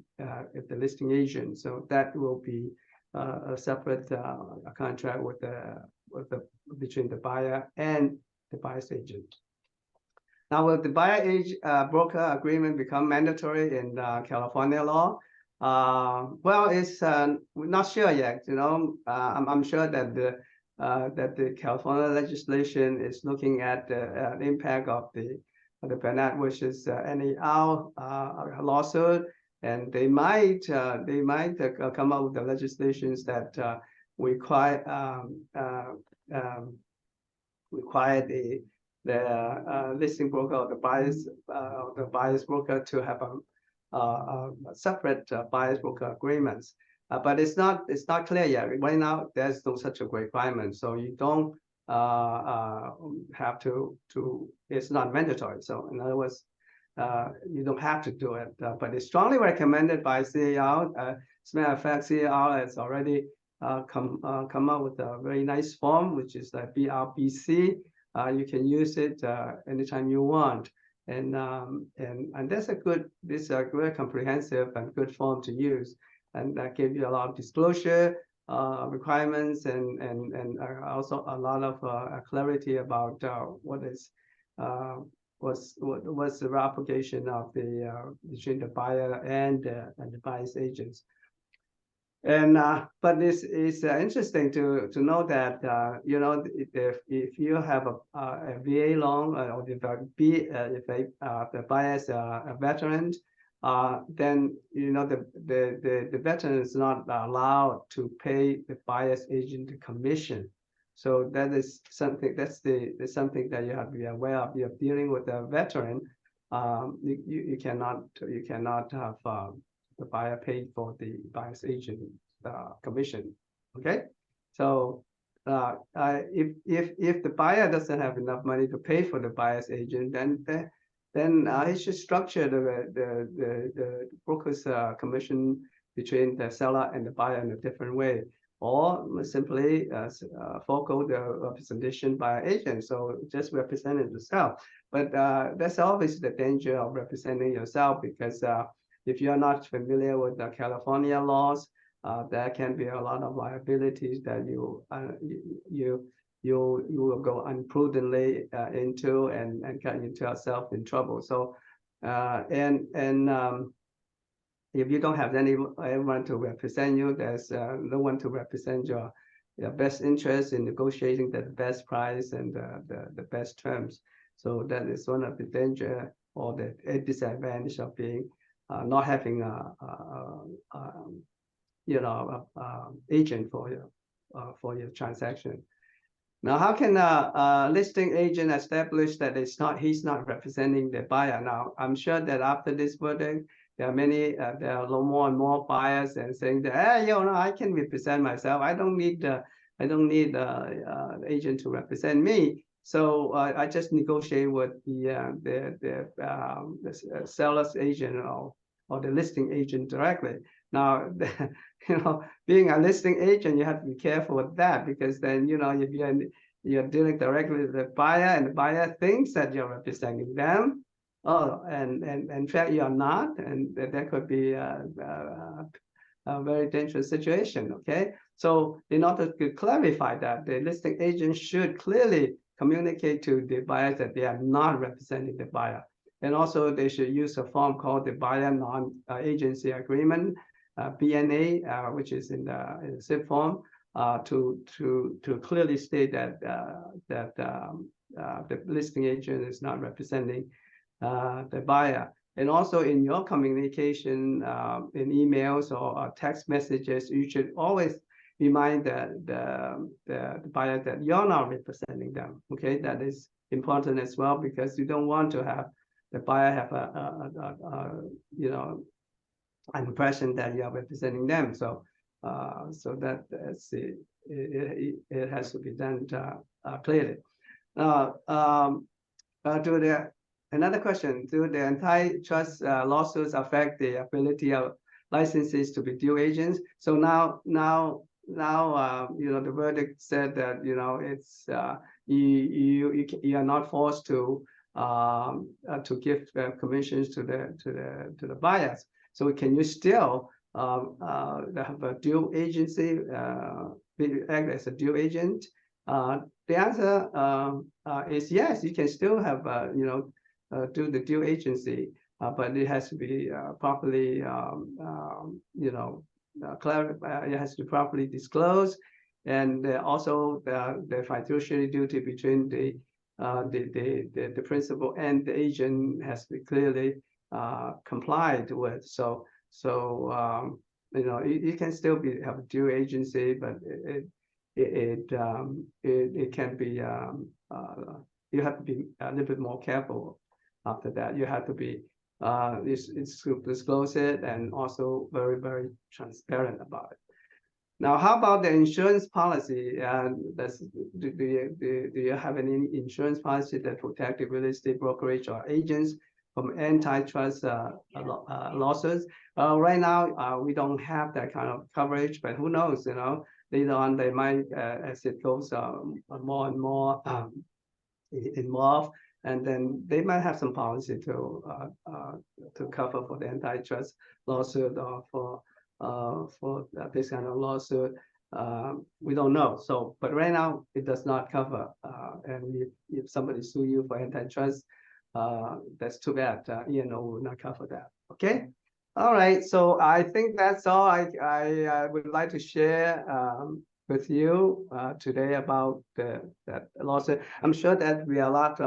listing agent. So that will be a separate contract between the buyer and the buyer's agent. Now, will the buyer broker agreement become mandatory in California law? Well, it's we're not sure yet. I'm sure that the California legislation is looking at the impact of the Bennett versus NAR lawsuit, and they might come up with the legislations that require the listing broker or the buyer's broker to have a separate buyer's broker agreements. But it's not clear yet. Right now, there's no such a requirement, so you don't have to. It's not mandatory. So in other words, you don't have to do it, but it's strongly recommended by CAR. As a matter of fact, CAR has already come up with a very nice form, which is the BRBC. You can use it anytime you want, and that's a very comprehensive and good form to use, and that gives you a lot of disclosure requirements, and also a lot of clarity about what's the obligation of between the buyer and the buyer's agents. And but this is interesting to know that if you have a VA loan, or if the buyer is a veteran, then the veteran is not allowed to pay the buyer's agent commission. So that is something something that you have to be aware of. You're dealing with a veteran. You cannot have the buyer pay for the buyer's agent commission. Okay, so if the buyer doesn't have enough money to pay for the buyer's agent, then he should structure the broker's commission between the seller and the buyer in a different way, or simply forego the representation by agent. So just representing yourself. But that's always the danger of representing yourself, because if you're not familiar with the California laws, there can be a lot of liabilities that you will go imprudently into and get yourself in trouble. So if you don't have anyone to represent you, there's no one to represent your best interest in negotiating the best price and the best terms. So that is one of the danger or the disadvantage of being not having agent for your transaction. Now, how can a listing agent establish that he's not representing the buyer? Now, I'm sure that after this verdict, there are more and more buyers and saying that, hey, I can represent myself. I don't need agent to represent me. So I just negotiate with the seller's agent or the listing agent directly. Now, being a listing agent, you have to be careful with that, because then, if you're dealing directly with the buyer and the buyer thinks that you're representing them, and in fact you're not, and that could be a very dangerous situation. Okay, so in order to clarify that, the listing agent should clearly communicate to the buyer that they are not representing the buyer, and also they should use a form called the buyer non-agency agreement, BNA, which is in the SIP form, to clearly state that the listing agent is not representing the buyer. And also in your communication, in emails or text messages, you should always remind the buyer that you're not representing them. Okay, that is important as well, because you don't want to have the buyer have an impression that you are representing them. So that's it has to be done clearly. Another question: do the antitrust lawsuits affect the ability of licensees to be dual agents? So now the verdict said that it's you are not forced to give commissions to the buyers. So can you still have a dual agency, act as a dual agent? The answer is yes. You can still have do the dual agency, but it has to be properly clarified. It has to be properly disclosed, and also the fiduciary duty between the principal and the agent has to be clearly complied with. So you can still have a dual agency, but it can be you have to be a little bit more careful after that. You have to be disclose it and also very, very transparent about it. Now, how about the insurance policy? Do you have any insurance policy that protect the real estate brokerage or agents from antitrust lawsuits? Right now, we don't have that kind of coverage, but who knows? Later on they might, as it goes more and more involved, and then they might have some policy to cover for the antitrust lawsuit or for this kind of lawsuit. We don't know. So, but right now it does not cover. And if somebody sue you for antitrust, that's too bad. Will not cover that. Okay. All right. So I think that's all I would like to share with you today about that lawsuit. I'm sure that we are a lot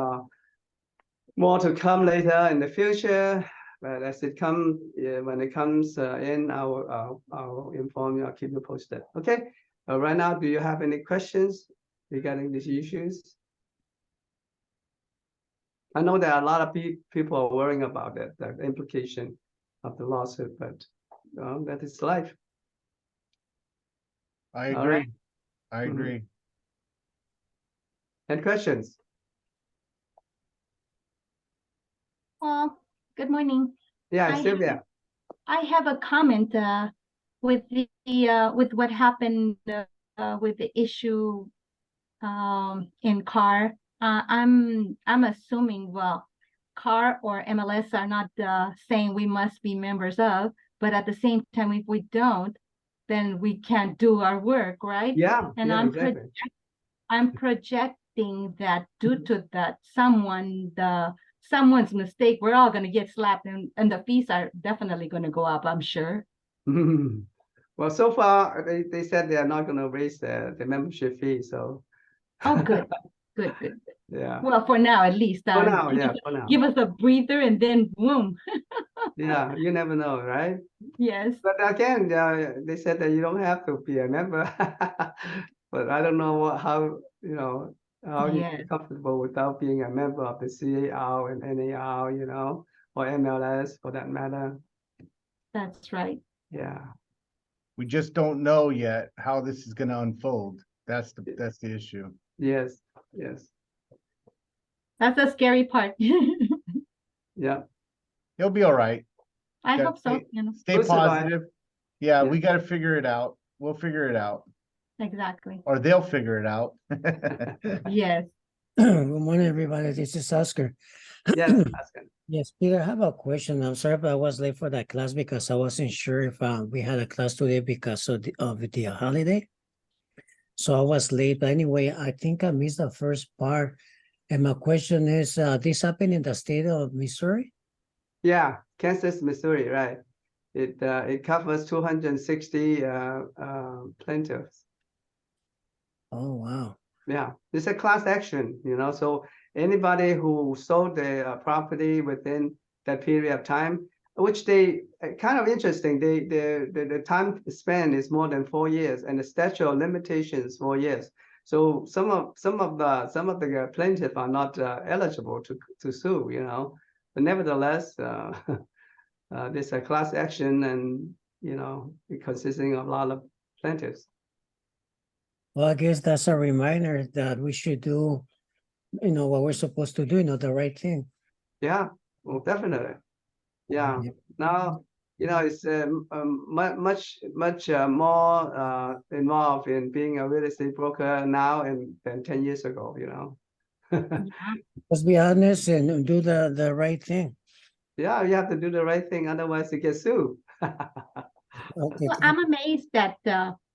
more to come later in the future. but as it comes, when it comes in, I'll inform you, I'll keep you posted, okay? Right now, do you have any questions regarding these issues? I know there are a lot of people are worrying about it, the implication of the lawsuit, but that is life. I All right. agree. I Mhm. agree. Any questions? Well, good morning. Yeah, I Sylvia. I have a comment with with what happened with the issue in CAR. I'm assuming, well, CAR or MLS are not saying we must be members of, but at the same time, if we don't, then we can't do our work, right? Yeah, And yeah, I'm exactly. I'm projecting that due to that someone's mistake, we're all gonna get slapped and the fees are definitely gonna go up, I'm sure. Well, so far, they said they are not gonna raise the membership fee, so, Oh, good, good, good. yeah. Well, for now, at least, For now, yeah, for now. give us a breather and then boom. Yeah, you never know, right? Yes, But again, they said that you don't have to be a member. But I don't know how, how you yes, get comfortable without being a member of the CAR and NAR, or MLS for that matter. that's right. Yeah, We just don't know yet how this is gonna unfold. That's the issue. yes, yes, That's the scary part. yeah. He'll be all right. I Gotta hope so, you know, Stay We'll survive. positive. Yeah, Yeah. we gotta figure it out. We'll figure it out. exactly. Or they'll figure it out. Yes, Good morning, everybody. This is Oscar. Yes, Askan. Yes, Peter, I have a question. I'm sorry if I was late for that class because I wasn't sure if we had a class today because of the holiday. So I was late. But anyway, I think I missed the first part. And my question is, this happened in the state of Missouri? Yeah, Kansas, Missouri, right? It covers 260 plaintiffs. Oh, wow. Yeah, it's a class action, so anybody who sold their property within that period of time, which they kind of interesting, the time span is more than 4 years and the statute of limitations 4 years. So some of the plaintiffs are not eligible to sue, but nevertheless, there's a class action and it consisting of a lot of plaintiffs. Well, I guess that's a reminder that we should do, what we're supposed to do, the right thing. Yeah, well, definitely. Yeah. Yep. Now, it's much more involved in being a real estate broker now than 10 years ago, Let's be honest and do the right thing. Yeah, you have to do the right thing, otherwise you get sued. Okay, well, I'm amazed that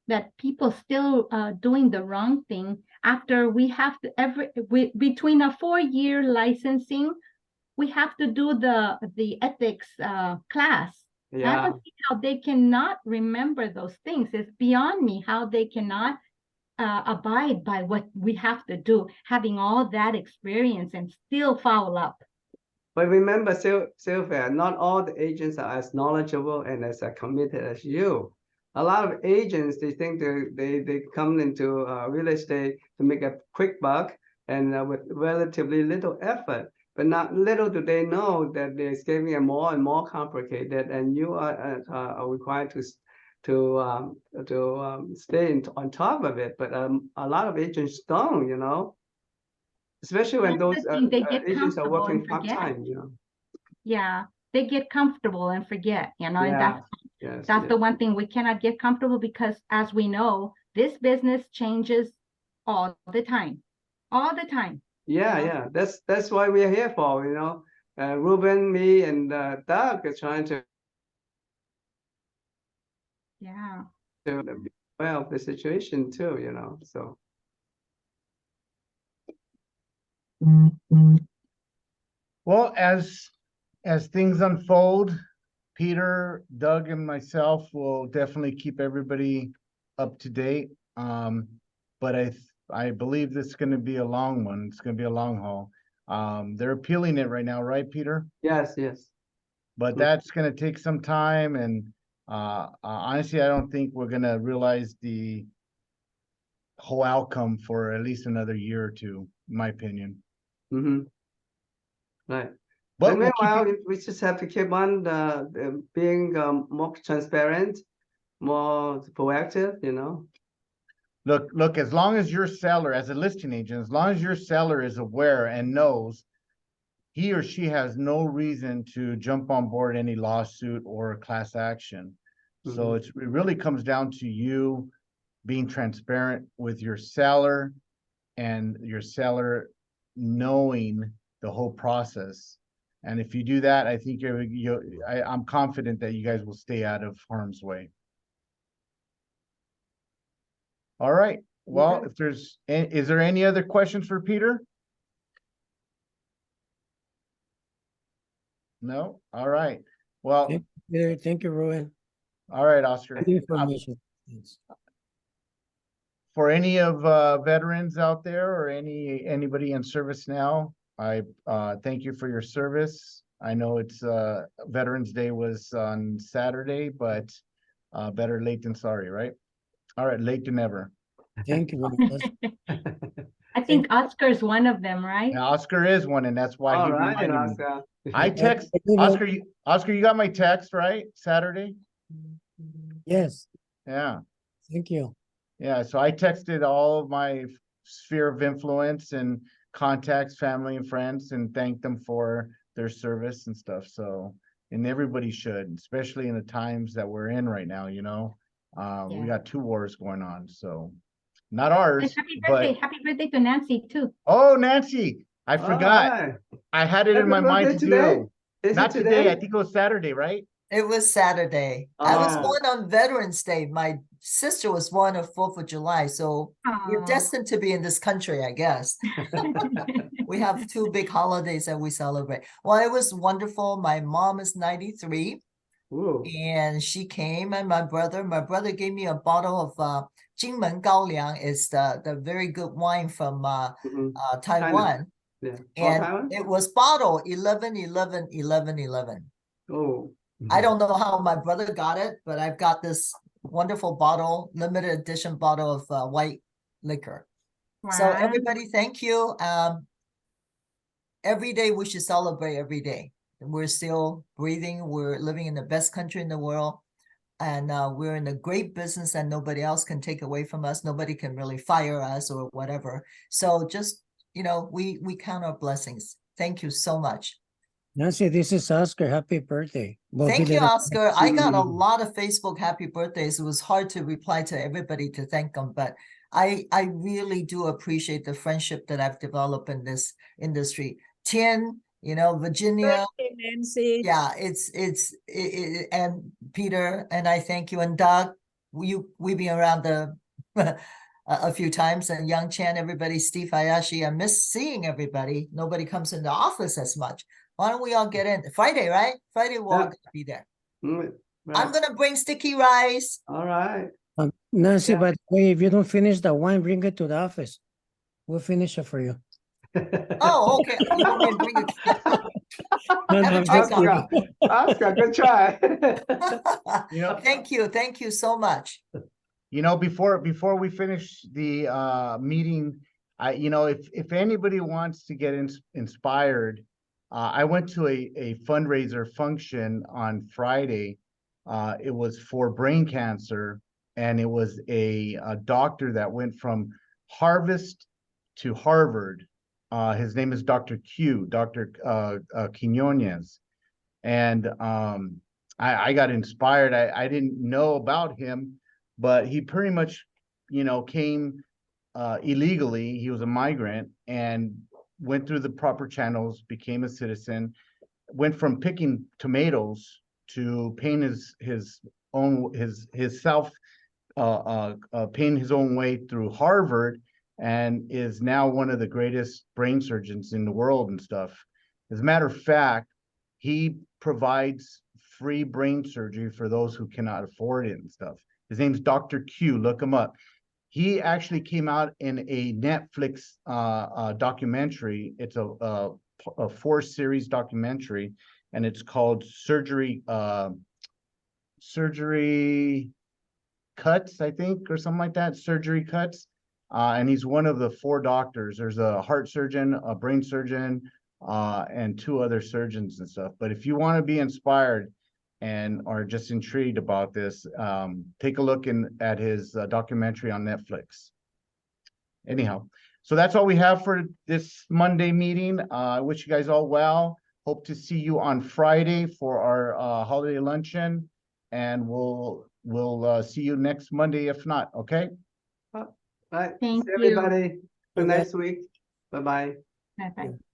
that people still doing the wrong thing after we have to between a 4-year licensing, we have to do the ethics class. I Yeah, don't see how they cannot remember those things. It's beyond me how they cannot abide by what we have to do, having all that experience and still foul up. but remember, Sylvia, not all the agents are as knowledgeable and as committed as you. A lot of agents, they think they come into real estate to make a quick buck and with relatively little effort. But not little do they know that it's getting more and more complicated, and you are required to stay on top of it. But a lot of agents don't, especially when That's those the thing, they get agents are comfortable working and forget. part-time. Yeah, they get comfortable and forget, and Yeah. that's Yes, the one thing we cannot get comfortable because as we know, this business changes all the time. All the time. yeah. That's why we are here for, Ruben, me, and Doug are trying to Yeah. be aware of the situation too, so. Well, as things unfold, Peter, Doug, and myself will definitely keep everybody up to date. But I believe this is gonna be a long one. It's gonna be a long haul. They're appealing it right now, right, Peter? Yes. But that's gonna take some time and honestly, I don't think we're gonna realize the whole outcome for at least another year or two, in my opinion. Mm-hmm. Right. But And we'll keep meanwhile, you- we just have to keep on being more transparent, more proactive, you know. look, as long as your seller, as a listing agent, as long as your seller is aware and knows, he or she has no reason to jump on board any lawsuit or class action. So Mhm. it really comes down to you being transparent with your seller and your seller knowing the whole process. And if you do that, I think I'm confident that you guys will stay out of harm's way. All right. Well, Okay. if is there any other questions for Peter? No? All right. Well, Thank you, Ruben. all right, Oscar. Good information. Thanks. For any of veterans out there or anybody in service now, I thank you for your service. I know it's Veterans Day was on Saturday, but better late than sorry, right? All right, late than never. Thank you. Ruben. I think Oscar's one of them, right? Now, Oscar is one, and that's why he All right, reminded me. Oscar. I text Oscar. Oscar, you got my text, right? Saturday. Yes, Yeah. thank you. Yeah, so I texted all of my sphere of influence and contacts, family and friends, and thanked them for their service and stuff. So, and everybody should, especially in the times that we're in right now, you know. We Yeah. got 2 wars going on, so not ours, And happy but birthday to Nancy too. oh, Nancy, I forgot. All right. I had it in Happy my mind birthday to today? do. Is Not it today, I think it was Saturday, right? It was Saturday. I was Oh. born on Veterans Day. My sister was born on 4th of July, so we're Aw. destined to be in this country, I guess. We have 2 big holidays that we celebrate. Well, it was wonderful. My mom is 93 Ooh. and she came, and my brother gave me a bottle of Jingmen Gaoliang. It's the very good wine from Mhm. Taiwan. Yeah. Oh, And Taiwan? it was bottle 11-11-11-11. Oh. I don't know how my brother got it, but I've got this wonderful bottle, limited edition bottle of white liquor. So Wow. everybody, thank you. Every day we should celebrate every day. We're still breathing. We're living in the best country in the world. And we're in a great business that nobody else can take away from us. Nobody can really fire us or whatever. So just, you know, we count our blessings. Thank you so much. Nancy, this is Oscar. Happy birthday. Thank you, belated- Oscar. I got a lot of Facebook happy birthdays. It was hard to reply to everybody to thank them, but I really do appreciate the friendship that I've developed in this industry. Tien, you know, Virginia. Nancy. Yeah, and Peter, and I thank you, and Doug. We've been around a few times, and Young Chan, everybody, Steve Hayashi. I miss seeing everybody. Nobody comes in the office as much. Why don't we all get in? Friday, right? Friday we'll all Yeah. gonna be there. Mm, I'm right. gonna bring sticky rice. All right. Nancy, Yeah. by the way, if you don't finish the wine, bring it to the office. We'll finish it for you. Oh, okay. You want me to bring it? No, Have a I'm drink just on Oscar, kidding. Oscar, good try. You know, Thank you so much. You know, before we finish the meeting, you know, if anybody wants to get inspired, I went to a fundraiser function on Friday. It was for brain cancer, and it was a doctor that went from Harvard to Harvard. His name is Dr. Quinones. And I got inspired. I didn't know about him, but he pretty much, you know, came illegally. He was a migrant and went through the proper channels, became a citizen, went from picking tomatoes to paying his paying his own way through Harvard, and is now one of the greatest brain surgeons in the world and stuff. As a matter of fact, he provides free brain surgery for those who cannot afford it and stuff. His name's Dr. Q. Look him up. He actually came out in a Netflix documentary. It's a 4-series documentary. and it's called Surgery Cuts, I think, or something like that, Surgery Cuts. And he's one of the 4 doctors. There's a heart surgeon, a brain surgeon, and 2 other surgeons and stuff. But if you want to be inspired and are just intrigued about this, take a look at his documentary on Netflix. Anyhow, so that's all we have for this Monday meeting. I wish you guys all well. Hope to see you on Friday for our holiday luncheon, and we'll see you next Monday if not. Okay. Right, Thank see you. everybody. Good Okay. next week. Bye-bye. Bye-bye.